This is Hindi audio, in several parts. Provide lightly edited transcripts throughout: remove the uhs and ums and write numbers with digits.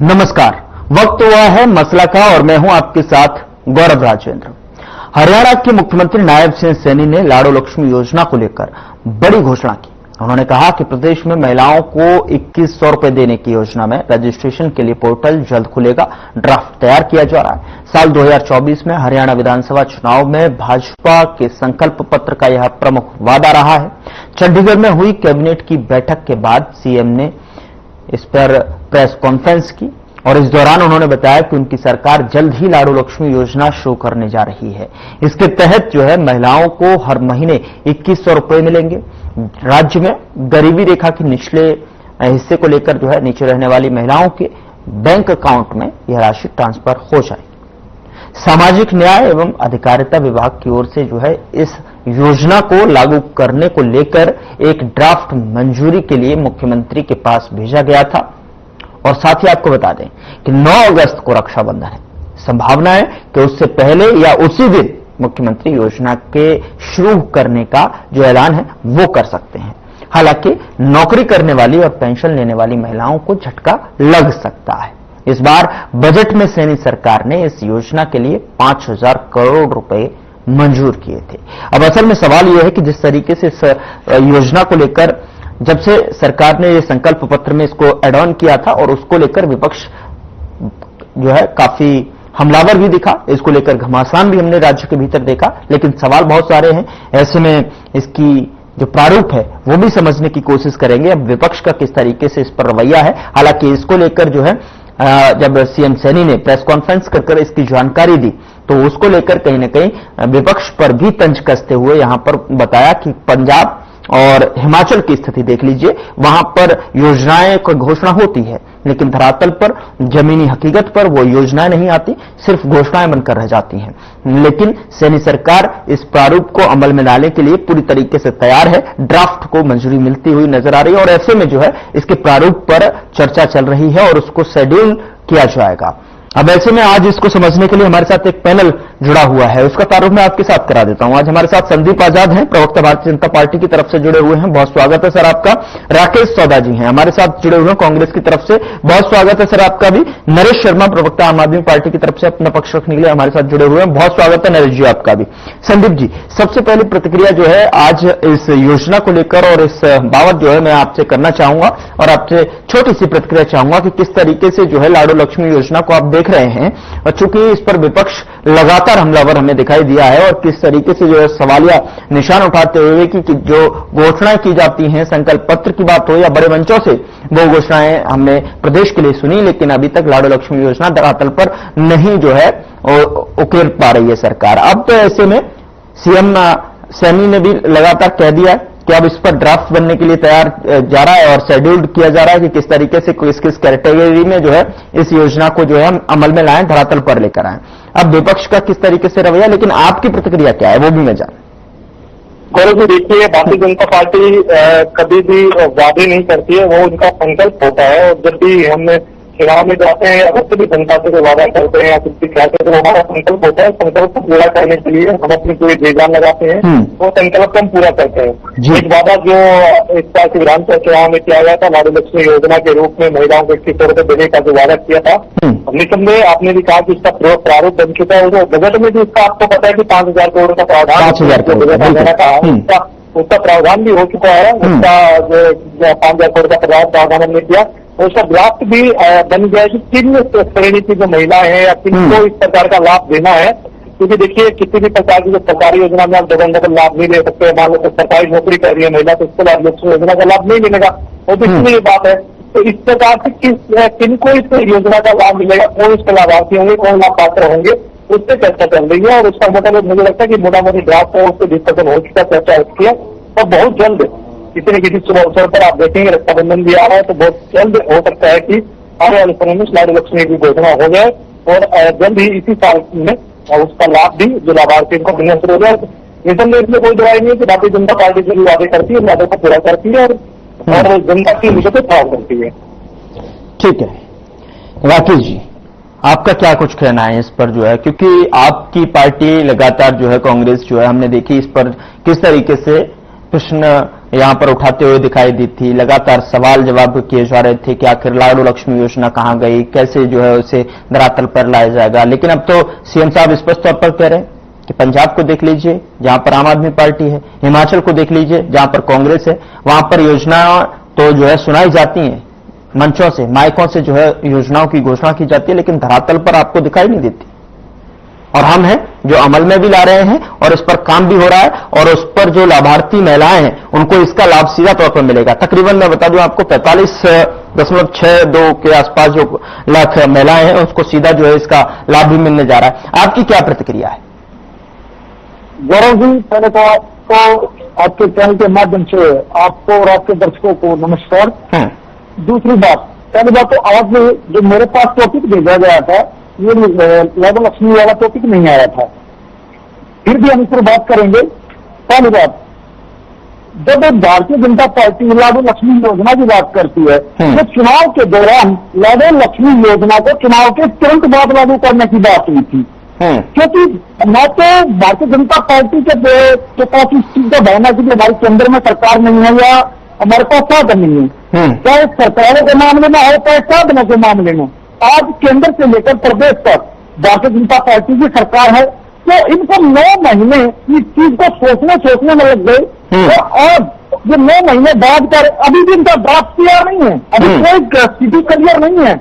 नमस्कार। वक्त हुआ है मसला का और मैं हूं आपके साथ गौरव राजेंद्र। हरियाणा के मुख्यमंत्री नायब सिंह सैनी ने लाडो लक्ष्मी योजना को लेकर बड़ी घोषणा की। उन्होंने कहा कि प्रदेश में महिलाओं को 2100 रुपए देने की योजना में रजिस्ट्रेशन के लिए पोर्टल जल्द खुलेगा। ड्राफ्ट तैयार किया जा रहा है। साल 2024 में हरियाणा विधानसभा चुनाव में भाजपा के संकल्प पत्र का यह प्रमुख वादा रहा है। चंडीगढ़ में हुई कैबिनेट की बैठक के बाद सीएम ने इस पर प्रेस कॉन्फ्रेंस की और इस दौरान उन्होंने बताया कि उनकी सरकार जल्द ही लाडो लक्ष्मी योजना शुरू करने जा रही है। इसके तहत जो है महिलाओं को हर महीने 2100 रुपए मिलेंगे। राज्य में गरीबी रेखा के निचले हिस्से को लेकर जो है नीचे रहने वाली महिलाओं के बैंक अकाउंट में यह राशि ट्रांसफर हो जाएगी। सामाजिक न्याय एवं अधिकारिता विभाग की ओर से जो है इस योजना को लागू करने को लेकर एक ड्राफ्ट मंजूरी के लिए मुख्यमंत्री के पास भेजा गया था। और साथ ही आपको बता दें कि 9 अगस्त को रक्षाबंधन है। संभावना है कि उससे पहले या उसी दिन मुख्यमंत्री योजना के शुरू करने का जो ऐलान है वो कर सकते हैं। हालांकि नौकरी करने वाली और पेंशन लेने वाली महिलाओं को झटका लग सकता है। इस बार बजट में सैनी सरकार ने इस योजना के लिए 5000 करोड़ रुपए मंजूर किए थे। अब असल में सवाल यह है कि जिस तरीके से इस योजना को लेकर जब से सरकार ने ये संकल्प पत्र में इसको एड ऑन किया था और उसको लेकर विपक्ष जो है काफी हमलावर भी दिखा, इसको लेकर घमासान भी हमने राज्य के भीतर देखा, लेकिन सवाल बहुत सारे हैं। ऐसे में इसकी जो प्रारूप है वो भी समझने की कोशिश करेंगे। अब विपक्ष का किस तरीके से इस पर रवैया है। हालांकि इसको लेकर जो है जब सीएम सैनी ने प्रेस कॉन्फ्रेंस कर इसकी जानकारी दी तो उसको लेकर कहीं ना कहीं विपक्ष पर भी तंज कसते हुए यहां पर बताया कि पंजाब और हिमाचल की स्थिति देख लीजिए, वहां पर योजनाएं की घोषणा होती है लेकिन धरातल पर जमीनी हकीकत पर वो योजनाएं नहीं आती, सिर्फ घोषणाएं बनकर रह जाती हैं। लेकिन सैनी सरकार इस प्रारूप को अमल में लाने के लिए पूरी तरीके से तैयार है। ड्राफ्ट को मंजूरी मिलती हुई नजर आ रही है और ऐसे में जो है इसके प्रारूप पर चर्चा चल रही है और उसको शेड्यूल किया जाएगा। अब ऐसे में आज इसको समझने के लिए हमारे साथ एक पैनल जुड़ा हुआ है, उसका तारुफ मैं आपके साथ करा देता हूं। आज हमारे साथ संदीप आजाद हैं, प्रवक्ता भारतीय जनता पार्टी की तरफ से जुड़े हुए हैं, बहुत स्वागत है सर आपका। राकेश सौदा जी हैं हमारे साथ जुड़े हुए हैं कांग्रेस की तरफ से, बहुत स्वागत है सर आपका भी। नरेश शर्मा प्रवक्ता आम आदमी पार्टी की तरफ से अपना पक्ष रखने के लिए हमारे साथ जुड़े हुए हैं, बहुत स्वागत है नरेश जी आपका भी। संदीप जी, सबसे पहली प्रतिक्रिया जो है आज इस योजना को लेकर और इस बाबत जो है मैं आपसे करना चाहूंगा और आपसे छोटी सी प्रतिक्रिया चाहूंगा कि किस तरीके से जो है लाडो लक्ष्मी योजना को आप देख रहे हैं और चूंकि इस पर विपक्ष लगातार हमलावर हमें दिखाई दिया है और किस तरीके से जो है सवालिया निशान उठाते हुए कि जो घोषणाएं की जाती हैं, संकल्प पत्र की बात हो या बड़े मंचों से वो घोषणाएं हमने प्रदेश के लिए सुनी, लेकिन अभी तक लाडो लक्ष्मी योजना धरातल पर नहीं जो है उकेर पा रही है सरकार। अब तो ऐसे में सीएम सैनी ने भी लगातार कह दिया है कि अब इस पर ड्राफ्ट बनने के लिए तैयार जा रहा है और शेड्यूल्ड किया जा रहा है कि किस तरीके से किस किस कैटेगरी में जो है इस योजना को जो है हम अमल में लाएं, धरातल पर लेकर आएं। अब विपक्ष का किस तरीके से रवैया, लेकिन आपकी प्रतिक्रिया क्या है वो भी मैं जानूं। गौरव जी देखिए, भारतीय जनता पार्टी कभी भी वादे नहीं करती है, वो उनका संकल्प होता है। और जब भी हम चुनाव में जाते हैं अगर भी जनता से वादा करते हैं या कुछ भी कहते हैं तो हमारा संकल्प होता है। संकल्प को पूरा करने के लिए हम अपनी पूरी जी-जान लगाते हैं, वो संकल्प हम पूरा करते हैं। एक वादा जो इस साल के विधानसभा चुनाव में किया गया था, लाडो लक्ष्मी योजना के रूप में महिलाओं को 2100 रुपए देने का जो वादा किया था, निसंदेह आपने भी कहा कि इसका प्रारूप बन चुका है। वो बजट में भी इसका आपको पता है कि 5000 करोड़ का प्रावधान कहा, उसका प्रावधान भी हो चुका है। उसका जो 5000 करोड़ का प्रावधान हमने किया, उसका ड्राफ्ट भी बन गया कि किन श्रेणी की जो महिलाएं हैं या किनको इस प्रकार का लाभ देना है। क्योंकि देखिए, किसी भी प्रकार की जो सरकारी योजना में आप डबल लाभ नहीं ले सकते। मान लो सरकारी नौकरी कर रही है महिला तो इसको लाभ लक्ष्मी योजना का लाभ नहीं मिलेगा, वो तो इसलिए बात है। तो इस प्रकार से किनको इस योजना का लाभ मिलेगा, कौन इसके लाभार्थी होंगे, कौन लाभ पात्र होंगे, उससे चर्चा चल रही है। और उसका मतलब मुझे लगता है कि मोटा मोटी ड्राफ्ट है उससे डिस्कशन हो चुका, चर्चा हो चुकी है और बहुत जल्द किसी न किसी शुभ अवसर पर आप देखेंगे रक्षाबंधन भी आ रहा है तो बहुत जल्द हो सकता है कि आने वाले समय में लाडो लक्ष्मी की घोषणा हो जाए और जल्द ही इसी साल में उसका लाभ भी जो लाभार्थी को मिलना शुरू हो जाए। निसंदेह इसमें कोई दवाई नहीं है कि भारतीय जनता पार्टी जो भी वादे करती है वादों को पूरा करती है और जनता की मुद्दों को खराब करती है। ठीक है राकेश जी, आपका क्या कुछ कहना है इस पर जो है, क्योंकि आपकी पार्टी लगातार जो है कांग्रेस जो है हमने देखी इस पर किस तरीके से प्रश्न यहां पर उठाते हुए दिखाई दी थी। लगातार सवाल जवाब किए जा रहे थे कि आखिर लाडू लक्ष्मी योजना कहां गई, कैसे जो है उसे धरातल पर लाया जाएगा। लेकिन अब तो सीएम साहब स्पष्ट तौर पर कह रहे हैं कि पंजाब को देख लीजिए जहां पर आम आदमी पार्टी है, हिमाचल को देख लीजिए जहां पर कांग्रेस है, वहां पर योजना तो जो है सुनाई जाती हैं, मंचों से, माइकों से जो है योजनाओं की घोषणा की जाती है, लेकिन धरातल पर आपको दिखाई नहीं देती। और हम हैं जो अमल में भी ला रहे हैं और इस पर काम भी हो रहा है, और उस पर जो लाभार्थी महिलाएं हैं उनको इसका लाभ सीधा तौर पर मिलेगा। तकरीबन मैं बता दूं आपको 45.62 के आसपास जो लाख महिलाएं हैं उसको सीधा जो है इसका लाभ भी मिलने जा रहा है। आपकी क्या प्रतिक्रिया है? गौरव जी, पहले तो आपको आपके चैनल के माध्यम से आपको और आपके दर्शकों को नमस्कार। दूसरी बात, पहली बात तो आज जो मेरे पास टॉपिक भेजा गया था ये लाडू लक्ष्मी वाला टॉपिक नहीं आया था, फिर भी हम इस पर बात करेंगे। पहली बात, जब भारतीय जनता पार्टी लाडू लक्ष्मी योजना की बात करती है तो चुनाव के दौरान लाडू लक्ष्मी योजना को चुनाव के तुरंत बाद लागू करने की बात हुई थी, क्योंकि न तो भारतीय जनता पार्टी के पास इस चीज का भावना की हमारी केंद्र में सरकार नहीं है या हमारे पास साधन नहीं है, चाहे सरकारों के मामले में हो चाहे साधनों के मामले में। आज केंद्र से लेकर प्रदेश तक भारतीय जनता पार्टी की सरकार है, तो इनको 9 महीने इस चीज को सोचने में लग गए और ये 9 महीने बाद कर अभी भी इनका ड्राफ्ट तैयार नहीं है, अभी कोई स्थिति क्लियर नहीं है,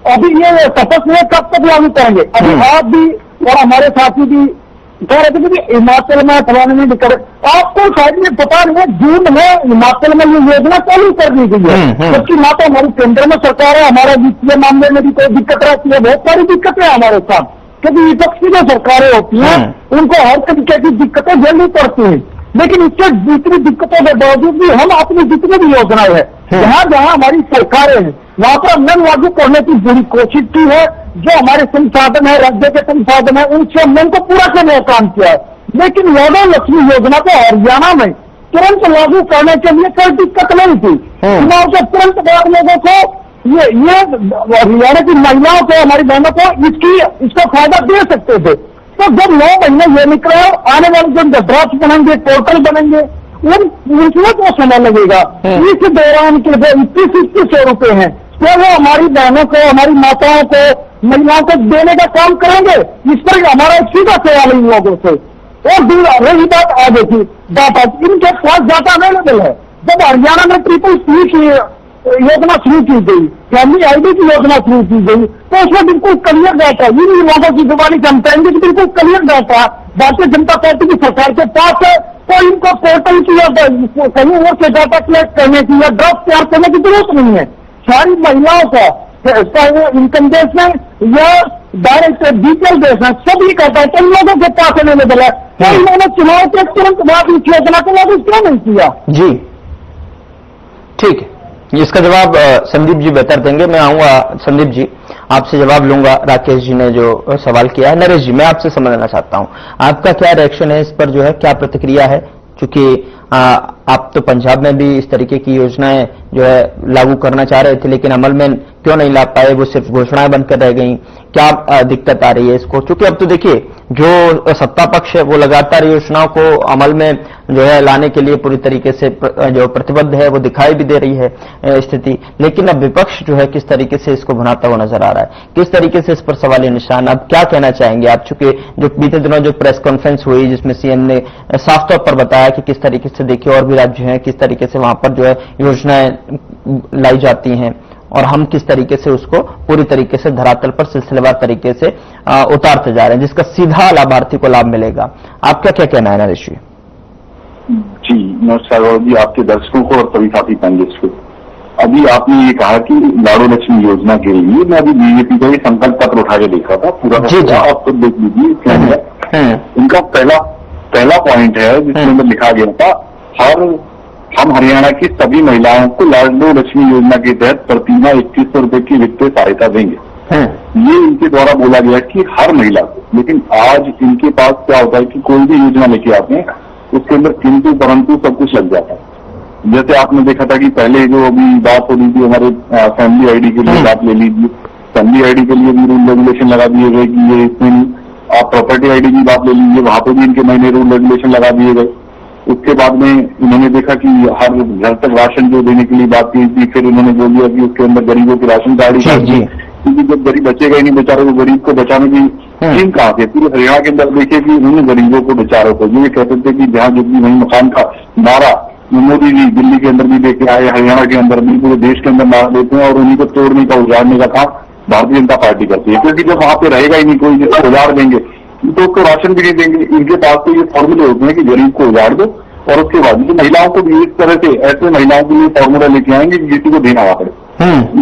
अभी ये शपथ में कब तक लागू करेंगे। अभी आप भी और हमारे साथी भी कह रहे थे कि हिमाचल में फलाने में कर, आपको शायद ये पता नहीं है जून में हिमाचल में ये योजना चालू कर दी गई है, जबकि ना तो हमारी केंद्र में सरकार है, हमारे वित्तीय मामले में भी कोई दिक्कत रहती है, बहुत सारी दिक्कतें हैं हमारे साथ, क्योंकि विपक्ष की जो सरकारें होती हैं उनको हर तरीके की दिक्कतें झेलनी पड़ती हैं। लेकिन इससे दूसरी दिक्कतों के बावजूद भी हम अपनी जितनी भी योजनाएं है जहां जहां हमारी सरकारें हैं वहां पर हमने लागू करने की पूरी कोशिश की है। जो हमारे संसाधन है, राज्य के संसाधन है, उनसे हमने उनको पूरा करने का काम किया है। लेकिन लाडू लक्ष्मी योजना को हरियाणा में तुरंत लागू करने के लिए कोई दिक्कत नहीं थी। चुनाव के तुरंत बाद लोगों को ये हरियाणा की महिलाओं को, हमारी बहनों को इसका फायदा दे सकते थे। तो जब 9 महीने ये निकले, आने वाले जो ड्राफ्ट बनेंगे, पोर्टल बनेंगे, उसमें तो समय लगेगा। इस दौरान के जो 2100 रुपए हैं तो वो हमारी बहनों को, हमारी माताओं को, महिलाओं को देने का काम करेंगे। इस पर हमारा एक सीधा सवाल इन लोगों से। और रही बात आगे की डाटा, इनके पास डाटा अवेलेबल है। जब हरियाणा में CCC की योजना शुरू की गई, फैमिली ID की योजना शुरू की गई, तो उसमें बिल्कुल क्लियर डाटा, इन लोगों की जुबानी से हम कहेंगे कि बिल्कुल clear data Bharatiya Janata party की सरकार के पास है। तो इनको पोर्टल की या कहीं और से डाटा कलेक्ट करने की या ड्राफ्ट तैयार करने की जरूरत नहीं है। सारी महिलाओं का, चाहे वो इनकम बेस है या डायरेक्ट डिटेल बेस है, सभी का डाटा इन लोगों के पास अवेलेबल है। तो इन्होंने चुनाव के तुरंत बाद इस योजना को लागू क्यों नहीं किया? जी ठीक है, इसका जवाब संदीप जी बेहतर देंगे। मैं आऊंगा संदीप जी, आपसे जवाब लूंगा। राकेश जी ने जो सवाल किया है, नरेश जी मैं आपसे समझना चाहता हूं, आपका क्या रिएक्शन है इस पर, जो है क्या प्रतिक्रिया है? क्योंकि आप तो पंजाब में भी इस तरीके की योजनाएं जो है लागू करना चाह रहे थे, लेकिन अमल में क्यों नहीं ला पाए? वो सिर्फ घोषणाएं बनकर रह गई। क्या दिक्कत आ रही है इसको? क्योंकि अब तो देखिए जो सत्ता पक्ष है वो लगातार योजनाओं को अमल में जो है लाने के लिए पूरी तरीके से जो प्रतिबद्ध है वो दिखाई भी दे रही है स्थिति, लेकिन अब विपक्ष जो है किस तरीके से इसको भुनाता हुआ नजर आ रहा है, किस तरीके से इस पर सवालिया निशान। अब क्या कहना चाहेंगे आप, चूंकि जो बीते दिनों जो प्रेस कॉन्फ्रेंस हुई जिसमें सीएम ने साफ तौर पर बताया कि किस तरीके से देखिए और भी राज्य हैं, किस तरीके से वहां पर जो है योजनाएं लाई जाती हैं और हम किस तरीके से उसको पूरी तरीके से धरातल पर सिलसिलेवार तरीके से उतारते जा रहे हैं जिसका सीधा लाभार्थी को लाभ मिलेगा। आपका क्या कहना है नरेश जी? जी नमस्कार गौरव जी, आपके दर्शकों को और सभी साथी पैनलिस्ट को। अभी आपने ये कहा कि लाडू लक्ष्मी योजना के लिए मैं अभी बीजेपी का ये संकल्प पत्र उठा के देखा था पूरा, आप खुद देख लीजिए इसके अंदर। इनका पहला पॉइंट है जिसके अंदर लिखा गया था, हम हरियाणा की सभी महिलाओं को लाडू लक्ष्मी योजना के तहत प्रतिमा 2100 रुपए की वित्तीय सहायता देंगे। ये इनके द्वारा बोला गया कि हर महिला को, लेकिन आज इनके पास क्या होता है कि कोई भी योजना लेके आते हैं उसके अंदर किंतु परंतु सब कुछ लग जाता है। जैसे आपने देखा था कि पहले जो अभी बात हो रही थी हमारे फैमिली ID के लिए बात ले लीजिए, फैमिली ID के लिए भी रूल रेगुलेशन लगा दिए गए कि ये इसमें आप प्रॉपर्टी ID की बात ले लीजिए, वहां पर भी इनके महीने रूल रेगुलेशन लगा दिए गए। उसके बाद में इन्होंने देखा कि हर घर तक राशन जो देने के लिए बात की थी, फिर इन्होंने बोल दिया कि उसके अंदर गरीबों की राशन कार्ड ही काट दी, क्योंकि जब गरीब बचेगा ही नहीं बेचारे को, गरीब को बचाने की स्कीम कहाँ थे। पूरे हरियाणा के अंदर देखिए कि उन्होंने गरीबों को बेचारों को ये कहते थे कि जहाँ जितनी वही मकान का नारा मोदी जी दिल्ली के अंदर भी लेके आए, हरियाणा के अंदर भी, पूरे देश के अंदर नारा देते हैं और उन्हीं को तोड़ने का उजाड़ने का काम भारतीय जनता पार्टी करती है। क्योंकि जब वहां पे रहेगा ही नहीं कोई जिसको उजाड़ देंगे तो उसको राशन भी नहीं देंगे। इनके पास तो ये फॉर्मूले होते हैं कि गरीब को उजाड़ दो और उसके बाद जो महिलाओं को भी इस तरह से ऐसे महिलाओं के लिए फॉर्मूला लेके आएंगे कि किसी को देना ना पड़े।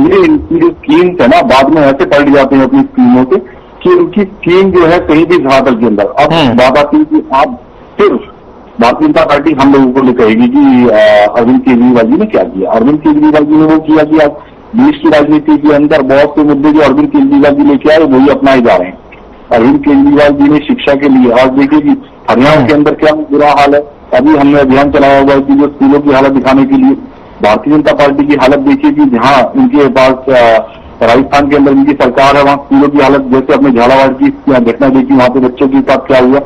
ये इनकी जो स्कीम्स है ना, बाद में ऐसे पलट जाते हैं अपनी स्कीमों से कि उनकी स्कीम जो है कहीं भी धरातल के अंदर। अब बात आती है कि आप सिर्फ भारतीय जनता पार्टी हम लोगों को कहेगी कि अरविंद केजरीवाल जी ने क्या किया। अरविंद केजरीवाल जी ने वो किया कि आप देश की राजनीति के अंदर बहुत से मुद्दे जो अरविंद केजरीवाल जी लेके आए वही अपनाए जा रहे हैं। अरविंद केजरीवाल जी ने शिक्षा के लिए, आज देखिए कि हरियाणा के अंदर क्या बुरा हाल है। अभी हमने अभियान चलाया हुआ है कि जो स्कूलों की हालत दिखाने के लिए, भारतीय जनता पार्टी की हालत देखिए कि जहां इनके पास राजस्थान के अंदर इनकी सरकार है, वहां स्कूलों की हालत, जैसे अपने झालावाड़ की घटना देखी, वहां पे बच्चों के साथ क्या हुआ,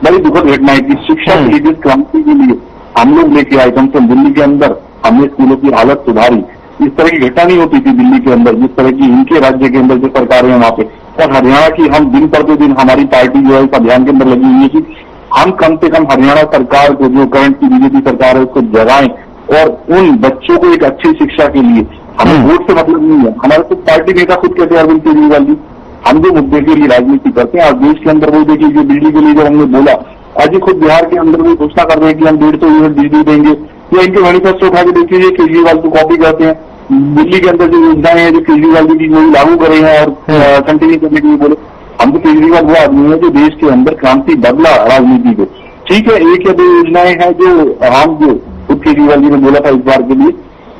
बड़ी दुखद घटना है कि शिक्षा के लिए जिस क्रांति के लिए हम लोग लेके आए, कम से कम दिल्ली के अंदर हमने स्कूलों की हालत सुधारी। इस तरह की घटना नहीं होती थी दिल्ली के अंदर, जिस तरह की इनके राज्य के अंदर जो सरकारें हैं वहां पे। और हरियाणा की हम दिन प्रतिदिन हमारी पार्टी जो है इस अभियान के अंदर लगी हुई है कि हम कम से कम हरियाणा सरकार को, जो करंट की बीजेपी सरकार है, उसको जगाएं और उन बच्चों को एक अच्छी शिक्षा के लिए, हमें वोट से मतलब नहीं है। हमारे खुद पार्टी नेता खुद कहते हैं अरविंद केजरीवाल जी, हम जो मुद्दे के लिए राजनीति करते हैं, आज देश के अंदर वो देखिए जो बिजली के लिए जो हमने बोला, आज खुद बिहार के अंदर वो घोषणा कर रहे हैं कि हम 150 यूनिट बिजली देंगे, या इनके मैनिफेस्टो उठा के देखिए ये केजरीवाल को कॉपी करते हैं। दिल्ली के अंदर जो योजनाएं हैं जो केजरीवाल जी की वही लागू करे हैं और कंटिन्यू करने के लिए बोले। हम तो केजरीवाल वो आदमी है जो देश के अंदर क्रांति बदला राजनीति को। ठीक है, एक या दो योजनाएं हैं जो हम जो खुद केजरीवाल जी ने बोला था इस बार के लिए,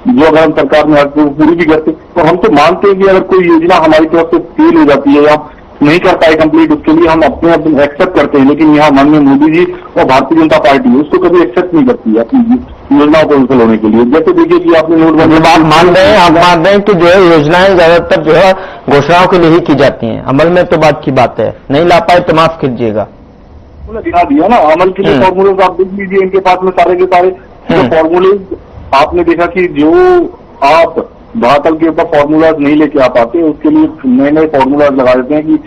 जो अगर हम सरकार में आते तो पूरी भी करते, तो हम तो मानते हैं कि अगर कोई योजना हमारी तरफ से फेल हो जाती है या नहीं कर पाए कंप्लीट, उसके लिए हम अपने एक्सेप्ट करते हैं। लेकिन यहाँ मन में मोदी जी और भारतीय जनता पार्टी उसको कभी एक्सेप्ट नहीं करती है अपनी योजनाओं को विफल होने के लिए। जैसे देखिए कि आपने नोटबंदी बात मान रहे हैं, आप मान रहे हैं कि जो है योजनाएं ज्यादातर जो है घोषणाओं के लिए ही की जाती हैं, अमल में तो बात की बात है, नहीं ला पाए तो माफ कीजिएगा। दिखा दिया ना अमल के लिए फॉर्मूले आप देख लीजिए, इनके पास में सारे के सारे जो फॉर्मूले आपने देखा कि जो आप धरातल के ऊपर फॉर्मूलाज नहीं लेके आ पाते, उसके लिए नए नए फॉर्मूलाज लगा देते हैं कि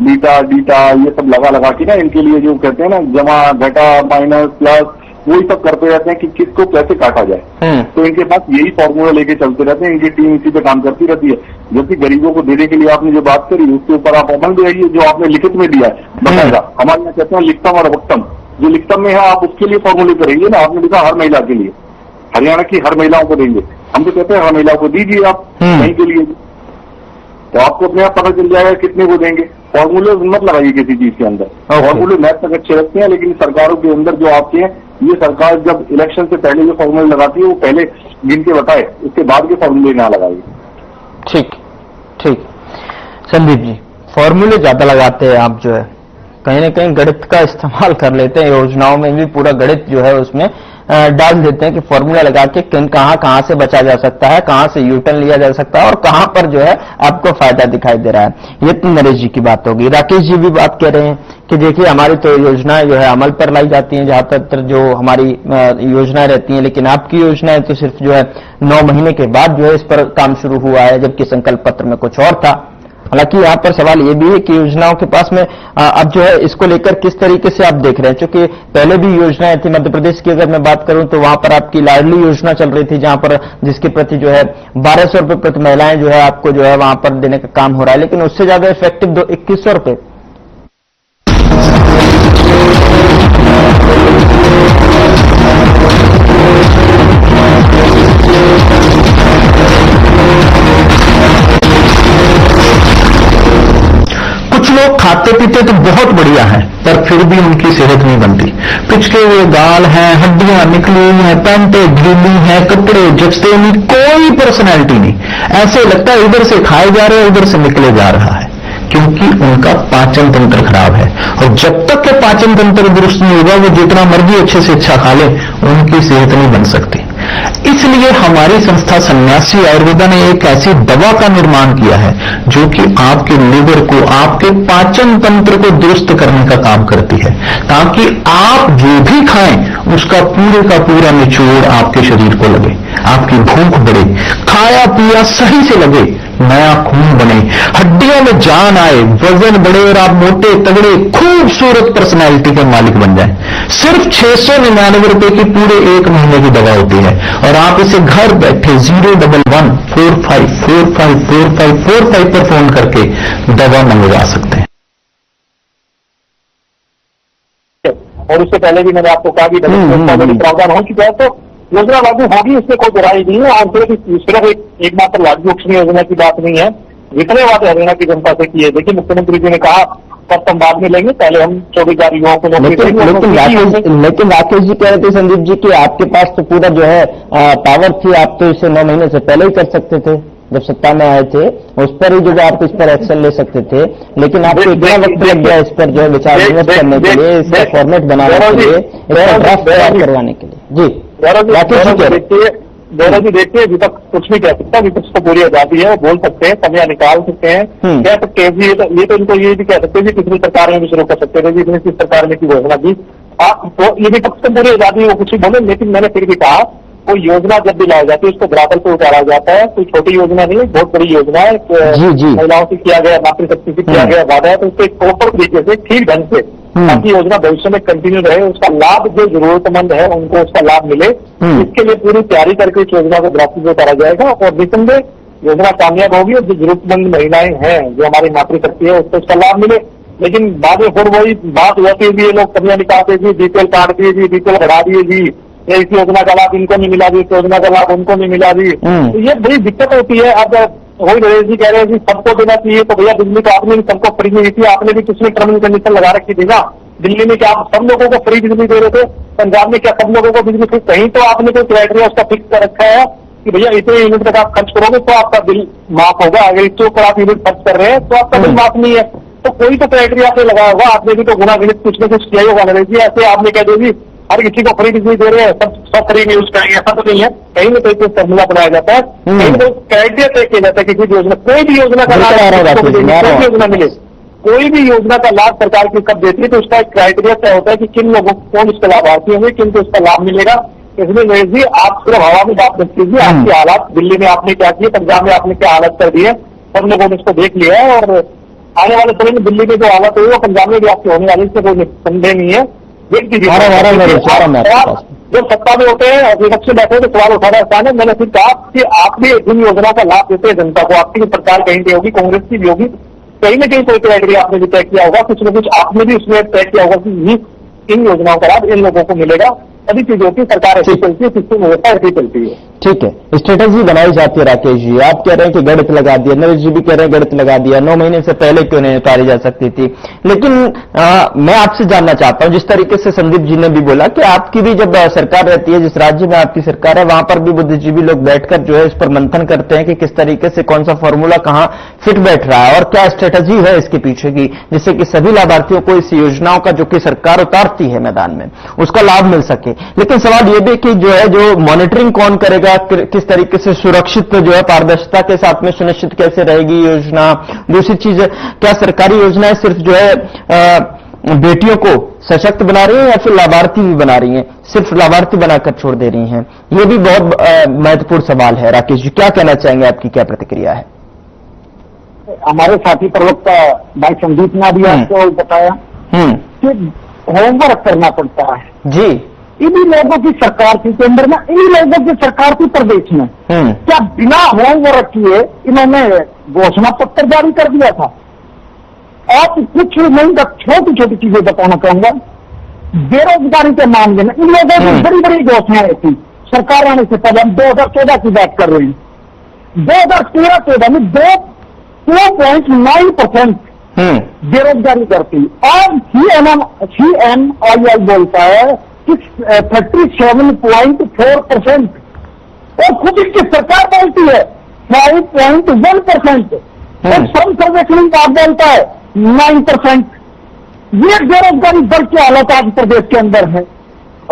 बीटा डीटा ये सब लगा के ना, इनके लिए जो कहते हैं ना जमा घटा माइनस प्लस, वही सब करते रहते हैं कि किसको कैसे काटा जाए। तो इनके पास यही फॉर्मूला लेके चलते रहते हैं, इनकी टीम इसी पे काम करती रहती है। जबकि गरीबों को देने के लिए आपने जो बात करी उसके ऊपर आप अमल में आइए, जो आपने लिखित में दिया है बताएगा। हमारे यहाँ कहते हैं लिखतम और वक्तम, जो लिखतम में है आप उसके लिए फॉर्मूले करेंगे ना, आपने लिखा हर महिला के लिए, हरियाणा की हर महिलाओं को देंगे, हम तो कहते हैं हर महिला को दीजिए आप कहीं के लिए, तो आपको अपने आप पता चल जाएगा कितने को देंगे। फॉर्मूले मत लगाइए किसी चीज के अंदर, फॉर्मूले मैथ तक अच्छे रखते हैं, लेकिन सरकारों के अंदर जो आपके हैं, ये सरकार जब इलेक्शन से पहले जो फॉर्मूले लगाती है वो पहले गिन के बताए, उसके बाद के फॉर्मूले ना लगाइए। ठीक ठीक संदीप जी, फॉर्मूले ज्यादा लगाते हैं आप, जो है कहीं ना कहीं गणित का इस्तेमाल कर लेते हैं, योजनाओं में भी पूरा गणित जो है उसमें डाल देते हैं कि फॉर्मूला लगा के कहां से बचा जा सकता है, कहां से यूटर्न लिया जा सकता है और कहां पर जो है आपको फायदा दिखाई दे रहा है। ये तो नरेश जी की बात होगी। राकेश जी भी बात कह रहे हैं कि देखिए हमारी तो योजनाएं जो है अमल पर लाई जाती हैं, जहां तक जो हमारी योजनाएं रहती हैं, लेकिन आपकी योजनाएं तो सिर्फ जो है 9 महीने के बाद जो है इस पर काम शुरू हुआ है, जबकि संकल्प पत्र में कुछ और था। हालांकि यहाँ पर सवाल ये भी है कि योजनाओं के पास में अब जो है इसको लेकर किस तरीके से आप देख रहे हैं, क्योंकि पहले भी योजनाएं थी। मध्य प्रदेश की अगर मैं बात करूं तो वहां पर आपकी लाडली योजना चल रही थी, जहां पर जिसके प्रति जो है 1200 रुपए प्रति महिलाएं जो है आपको जो है वहां पर देने का काम हो रहा है, लेकिन उससे ज्यादा इफेक्टिव 2100 रुपए। लोग खाते पीते तो बहुत बढ़िया है, पर फिर भी उनकी सेहत नहीं बनती। पिचके हुए गाल हैं, हड्डियां निकली हैं, पैंटें ढीली हैं, कपड़े जचते नहीं, कोई पर्सनैलिटी नहीं। ऐसे लगता है इधर से खाए जा रहे हैं, उधर से निकले जा रहा है, क्योंकि उनका पाचन तंत्र खराब है। और जब तक के पाचन तंत्र दुरुस्त नहीं होगा, वो जितना मर्जी अच्छे से अच्छा खा ले, उनकी सेहत नहीं बन सकती। इसलिए हमारी संस्था सन्यासी आयुर्वेदा ने एक ऐसी दवा का निर्माण किया है जो कि आपके लिवर को, आपके पाचन तंत्र को दुरुस्त करने का काम करती है, ताकि आप जो भी खाएं उसका पूरे का पूरा निचोड़ आपके शरीर को लगे, आपकी भूख बढ़े, खाया पिया सही से लगे, नया खून बने, हड्डियों में जान आए, वजन बढ़े और आप मोटे तगड़े खूबसूरत पर्सनैलिटी के मालिक बन जाएं। सिर्फ 699 रुपए की पूरे 1 महीने की दवा होती है और आप इसे घर बैठे 01145454545 पर फोन करके दवा मंगवा सकते हैं। और उससे पहले भी मैंने आपको कहा कि प्रावधान हो चुका है, तो योजना लागू होगी, इसमें कोई बुराई नहीं है। और सिर्फ एकमात्र लागू लक्ष्मी योजना की बात नहीं है, जितने वादे हरियाणा की जनता से किए। देखिए, मुख्यमंत्री जी ने कहा तब हम बाद में लेंगे, पहले हम 24,000 युवाओं को नौकरी देंगे। लेकिन राकेश जी कह रहे थे, संदीप जी, कि आपके पास तो पूरा जो है पावर थी, आप तो इसे 9 महीने से पहले ही कर सकते थे, जब सत्ता में आए थे, उस पर ही जो आप इस पर एक्शन ले सकते थे। लेकिन आपको इतना वक्त लग गया इस पर जो है विचार विमर्श करने के लिए, इसका फॉर्मेट बनाने के लिए, इसका ड्राफ्ट तैयार करवाने के लिए। जी राकेश जी, गौरव जी देखिए, अभी तक कुछ नहीं कह सकता, विपक्ष को पूरी आजादी है, बोल सकते हैं, कमियां निकाल सकते हैं, कह सकते हैं। ये तो इनको ये भी कह सकते हैं कि पिछली सरकार में भी शुरू कर सकते थे, जितनी सरकार ने की घोषणा की, आप तो ये विपक्ष को पूरी आजादी है, वो कुछ ही बोले। लेकिन मैंने फिर भी कहा, कोई योजना जब भी लाई जाती है उसको धरातल पर उतारा जाता है। कोई छोटी योजना नहीं है, बहुत बड़ी योजना है। महिलाओं से किया गया, मातृशक्ति से किया गया वादा है, तो उसको एक प्रॉपर तरीके से, ठीक ढंग से, ताकि योजना भविष्य में कंटिन्यू रहे, उसका लाभ जो जरूरतमंद है उनको उसका लाभ मिले, इसके लिए पूरी तैयारी करके इस योजना को धरातल पर उतारा जाएगा। और निसंदेह योजना कामयाब होगी और जो जरूरतमंद महिलाएं हैं, जो हमारी मातृशक्ति है, उसको उसका लाभ मिले। लेकिन बाद में फिर वही बात होती है, ये लोग कमियां निकालते जी, बीपीएल काट दिए जी, बीपीएल बढ़ा दिए जी, इस योजना का लाभ इनको नहीं मिला जी, इस योजना का लाभ उनको नहीं मिला जी। तो ये बड़ी दिक्कत होती है। अब वही नरेश जी कह रहे हैं कि सबको देना चाहिए, तो भैया दिल्ली तो आपने सबको फ्री नहीं दी थी, आपने भी कुछ टर्म एंड कंडीशन लगा रखी थी ना। दिल्ली में क्या आप सब लोगों को फ्री बिजली दे रहे थे? पंजाब में क्या सब लोगों को बिजली फ्री? कहीं तो आपने कोई क्राइटेरिया उसका फिक्स कर रखा है कि भैया इतने यूनिट तक आप खर्च करोगे तो आपका बिल माफ होगा, अगर इसके ऊपर आप यूनिट खर्च कर रहे हैं तो आपका बिल माफ नहीं है। तो कोई तो क्राइटेरिया आपने लगाया होगा, आपने भी तो गुना गिनित कुछ न कुछ किया ही होगा नरेश जी। ऐसे आपने कह दो जी हर किसी को फ्री बिजली दे रहे हैं, सब फ्री में यूज करेंगे, ऐसा तो नहीं है। कहीं ना कहीं फॉर्मूला बनाया जाता है, कहीं तो क्राइटेरिया तय किया जाता है किसी भी योजना, कोई भी योजना का लाभ, कोई भी योजना मिले, कोई भी योजना का लाभ सरकार की कब देती है, तो उसका एक क्राइटेरिया तय होता है कि किन लोगों को, कौन इसका लाभार्थी होंगे, किन को इसका लाभ मिलेगा। इसलिए नरेश जी, आप सिर्फ हवा में बात मत कीजिए। आपकी हालात दिल्ली में आपने क्या किए, पंजाब में आपने क्या हालत कर दी है, सब लोगों ने इसको देख लिया है। और आने वाले समय में दिल्ली में जो हालत हुई वो पंजाब में भी आपकी होने वाली, इससे कोई संदेह नहीं है। देख दीजिए, जब सत्ता में होते हैं और विपक्ष में बैठे तो सवाल उठाना आसान है। मैंने फिर कहा कि आप भी जिन योजना का लाभ देते हैं जनता को, आपकी सरकार कहीं की होगी, कांग्रेस की भी होगी, कहीं न कहीं कोई क्राइटेरिया आपने भी तय किया होगा, कुछ न कुछ आपने भी उसमें तय किया होगा कि इन योजनाओं का लाभ इन लोगों को मिलेगा। सभी चीजों की सरकार ऐसी चलती है, सिस्टम व्यवस्था ऐसी चलती है। ठीक है, स्ट्रेटेजी बनाई जाती है। राकेश जी, आप कह रहे हैं कि गणित लगा दिया, नरेश जी भी कह रहे हैं गणित लगा दिया, 9 महीने से पहले क्यों नहीं उतारी जा सकती थी। लेकिन मैं आपसे जानना चाहता हूं, जिस तरीके से संदीप जी ने भी बोला कि आपकी भी जब सरकार रहती है, जिस राज्य में आपकी सरकार है, वहां पर भी बुद्धिजीवी लोग बैठकर जो है इस पर मंथन करते हैं कि किस तरीके से कौन सा फॉर्मूला कहां फिट बैठ रहा है और क्या स्ट्रेटेजी है इसके पीछे की, जिससे कि सभी लाभार्थियों को इस योजनाओं का जो कि सरकार उतारती है मैदान में, उसका लाभ मिल सके। लेकिन सवाल यह भी कि जो है, जो मॉनिटरिंग कौन करेगा, किस तरीके से सुरक्षित जो है पारदर्शिता के साथ में सुनिश्चित कैसे रहेगी योजना। दूसरी चीज, क्या सरकारी योजनाएं सिर्फ जो है बेटियों को सशक्त बना रही हैं या फिर लाभार्थी भी बना रही हैं, सिर्फ लाभार्थी बनाकर छोड़ दे रही हैं? यह भी बहुत महत्वपूर्ण सवाल है। राकेश जी, क्या कहना चाहेंगे, आपकी क्या प्रतिक्रिया है? हमारे साथी प्रवक्ता भाई संदीप ने भी आपको बताया कि होमवर्क करना पड़ता है जी। इन्हीं लोगों की सरकार थी केंद्र में, इन्हीं लोगों की सरकार थी प्रदेश में, क्या बिना होमवर्क किए इन्होंने घोषणा पत्र जारी कर दिया था? आप कुछ नहीं, छोटी छोटी चीजें बताना चाहूंगा। बेरोजगारी के मामले में इन लोगों की बड़ी बड़ी घोषणाएं थी सरकार आने से पहले। हम 2014 की बात कर रहे हैं। 2013-14 में 2.9% बेरोजगारी करती। और CMII बोलता है 37.4%, और खुद इसकी सरकार बोलती है 5.1%, और श्रम सर्वेक्षण विभाग बोलता है 9%। ये बेरोजगारी दर की हालत आज प्रदेश के अंदर है।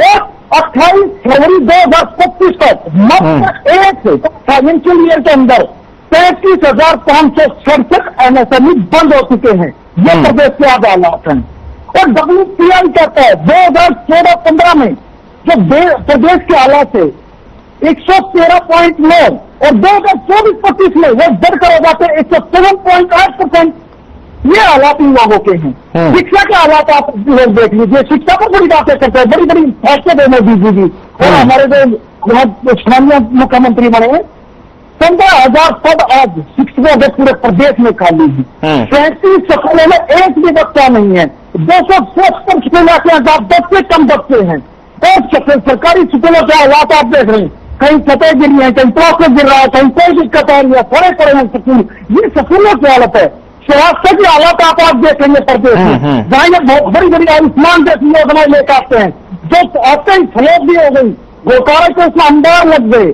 और 28 फरवरी 2025 तक मात्र एक फाइनेंशियल ईयर के अंदर 35,567 एमएसएमई बंद हो चुके हैं। ये प्रदेश के आज हालात हैं। और WPI कहता है 2014-15 में जो प्रदेश के हालात है 113.9 और 2024-25 में वो बढ़कर हो जाते 107.8%। ये हालात इन लोगों के हैं। शिक्षा के हालात आप लोग देख लीजिए, शिक्षा पर बड़ी बातें करते हैं, बड़ी बड़ी फैसले देने दीजिए। और हमारे जो स्थानीय मुख्यमंत्री बने 15,000 पद आज शिक्षकों के पूरे प्रदेश में खाली है। 37 स्कूलों में एक भी बच्चा नहीं है। 270 स्कूल ऐसे हैं जहाँ बच्चे कम बच्चे हैं। और सरकारी स्कूलों के हालात आप देख रहे हैं, कहीं सतह गिरी है, कहीं प्लास्टिक गिर रहा है, कहीं कोई दिक्कत आ रही है, पड़े पड़े हैं स्कूल। ये स्कूलों की हालत है। स्वास्थ्य की हालत आप आज देखेंगे प्रदेश में, जहाँ ये बहुत बड़ी बड़ी आयुष्मान जैसी योजनाएं लेकर आते हैं, जो आते ही फ्लॉप भी हो गई, घोटाले के उसमें अंबार लग गए।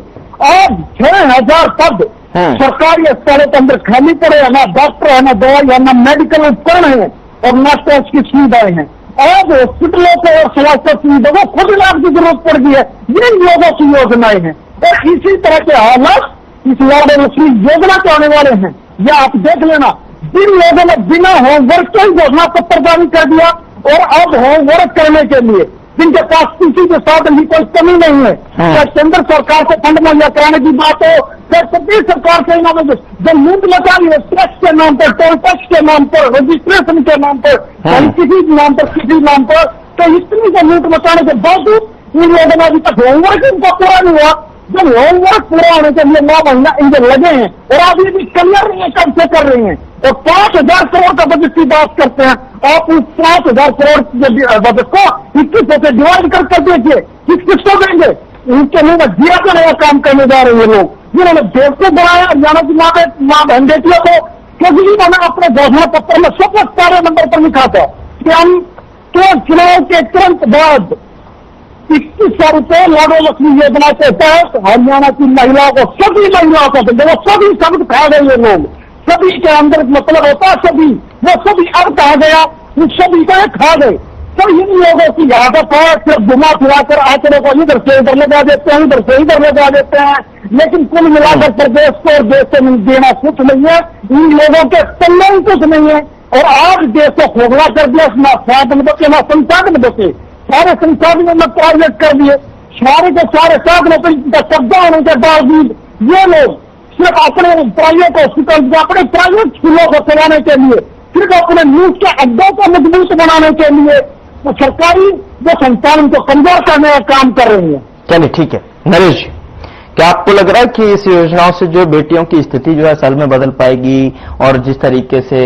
आज 6,000 पद सरकारी अस्पतालों के अंदर खाली पड़े हैं, ना डॉक्टर है, ना दवाई है, ना मेडिकल उपकरण है और ना टेस्ट की सुविधाएं हैं। आज हॉस्पिटलों को और स्वास्थ्य सुविधा को खुद इलाज की जरूरत पड़ गई है। ये लोगों की योजनाएं हैं और इसी तरह के हालात इस लाडो लक्ष्मी योजना के आने वाले हैं। या आप देख लेना, जिन लोगों ने बिना होमवर्क के घोषणा पत्र जारी कर दिया और अब होमवर्क करने के लिए जिनके पास किसी के साधन की कोई कमी नहीं है, चाहे केंद्र सरकार से फंड मुहैया कराने की बात हो, चाहे प्रदेश सरकार से जो लूट मचा रही है टैक्स के नाम पर, टोल टैक्स के नाम पर, रजिस्ट्रेशन के नाम पर, किसी नाम पर, किसी नाम पर, तो इतनी से लूट मचाने के बावजूद इन लोगों ने अभी तक होमवर्क इनका पूरा नहीं हुआ। जब होमवर्क पूरा होने के लिए 9 महीना इनके लगे हैं और आप ये भी क्लियर नहीं है कब से कर रही हैं और 5,000 करोड़ का बजट की बात करते हैं। आप उस 5,000 करोड़ बजट को 21 से डिवाइड कर देखिए, किसको देंगे? उनके लिए जिया का नया काम करने जा रहे हैं लोग, जिन्होंने देश को बनाया, हरियाणा की माँ बहन बेटियों को। क्योंकि मैंने अपने घोषणा पत्र में सबसे सारे नंबर पर लिखा था कि हम चुनाव के तुरंत बाद 21,000 रुपये लाडो लक्ष्मी योजना के तहत हरियाणा की महिलाओं को, सभी महिलाओं को देंगे। वो सभी शब्द खा गए ये लोग, सभी के अंदर मतलब होता है सभी, वो सभी अब कहा गया, उन सभी को खा गए। तो इन लोगों की आदत है सिर्फ घुमा फिराकर आंकड़ों को इधर से इधर लगा देते हैं, इधर से इधर लगा देते हैं, लेकिन कुल मिलाकर प्रदेश को और देश को देना कुछ नहीं है। इन लोगों के सम्मान कुछ नहीं है और आज देश को खोखला कर दिया, ना साधन बचे ना संसाधन बचे, सारे संसाधनों में प्राइवेट कर दिए। सारे के सारे साधनों पर कब्जा होने के बावजूद ये लोग सिर्फ अपने प्राइवेट हॉस्पिटल, अपने प्राइवेट स्कूलों को चलाने के लिए, सिर्फ अपने न्यूज के अड्डों को मजबूत बनाने के लिए वो सरकारी जो संस्थान को कमजोर करने का काम कर रही है। चलिए ठीक है नरेश जी, क्या आपको लग रहा है कि इस योजनाओं से जो बेटियों की स्थिति जो है साल में बदल पाएगी? और जिस तरीके से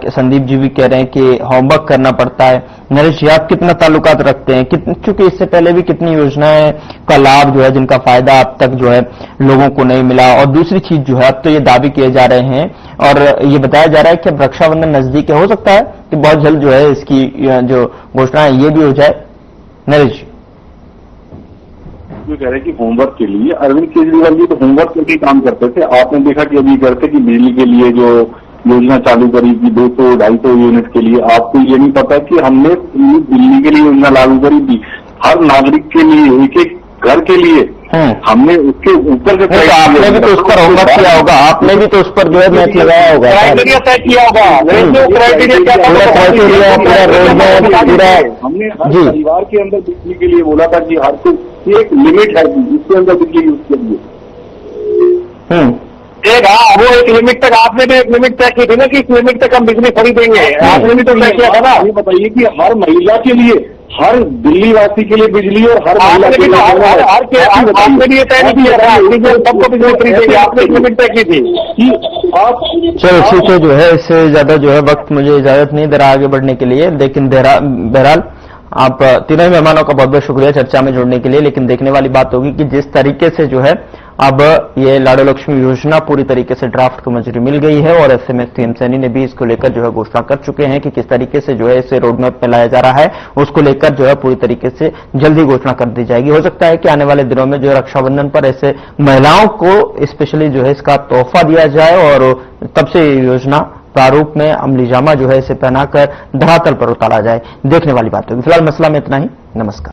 संदीप जी भी कह रहे हैं कि होमवर्क करना पड़ता है, नरेश जी आप कितना ताल्लुकात रखते हैं? चूंकि इससे पहले भी कितनी योजनाएं का लाभ जो है, जिनका फायदा अब तक जो है लोगों को नहीं मिला। और दूसरी चीज जो है, अब तो ये दावे किए जा रहे हैं और ये बताया जा रहा है कि अब रक्षाबंधन नजदीक है, हो सकता है कि बहुत जल्द जो है इसकी जो घोषणा है ये भी हो जाए। नरेश जी जो कह रहे हैं कि होमवर्क के लिए अरविंद केजरीवाल जी तो होमवर्क के लिए काम करते थे। आपने देखा कि अभी करते कि बिजली के लिए जो योजना चालू करी कि 200-250 यूनिट के लिए, आपको ये नहीं पता कि हमने बिजली के लिए योजना लागू करी थी हर नागरिक के लिए, एक घर के लिए। हमने उसके ऊपर से आपने भी तो उस पर होमवर्क किया होगा, आपने भी तो उस पर जो है मैच लगाया होगा, क्राइटेरिया तय किया होगा। हमने हर परिवार के अंदर बिजली के लिए बोला था कि हर को एक लिमिट है, इसके अंदर बिजली यूज करिए। वो एक लिमिट तक आपने भी एक लिमिट तय की थी ना कि इस लिमिट तक हम बिजली खरीदेंगे, आपने भी तो तय किया था ना। ये बताइए कि हर महिला के लिए, हर दिल्ली वासी के लिए बिजली और हर महिला के लिए आपने भी ये तय नहीं किया था सबको बिजली खरीदेंगे, आपने एक लिमिट तय की थी कि आप। चलो ठीक है, जो है इससे ज्यादा जो है वक्त मुझे इजाजत नहीं दे रहा आगे बढ़ने के लिए, लेकिन बहरहाल आप तीनों मेहमानों का बहुत बहुत शुक्रिया चर्चा में जुड़ने के लिए। लेकिन देखने वाली बात होगी कि जिस तरीके से जो है अब ये लाडो लक्ष्मी योजना पूरी तरीके से ड्राफ्ट को मंजूरी मिल गई है और ऐसे में सीएम सैनी ने भी इसको लेकर जो है घोषणा कर चुके हैं कि किस तरीके से जो है इसे रोड मैप में लाया जा रहा है, उसको लेकर जो है पूरी तरीके से जल्दी घोषणा कर दी जाएगी। हो सकता है कि आने वाले दिनों में जो है रक्षाबंधन पर ऐसे महिलाओं को स्पेशली जो है इसका तोहफा दिया जाए और तब से ये योजना प्रारूप में अमलीजामा जो है इसे पहनाकर धरातल पर उतारा जाए। देखने वाली बात होगी। फिलहाल मसला में इतना ही। नमस्कार।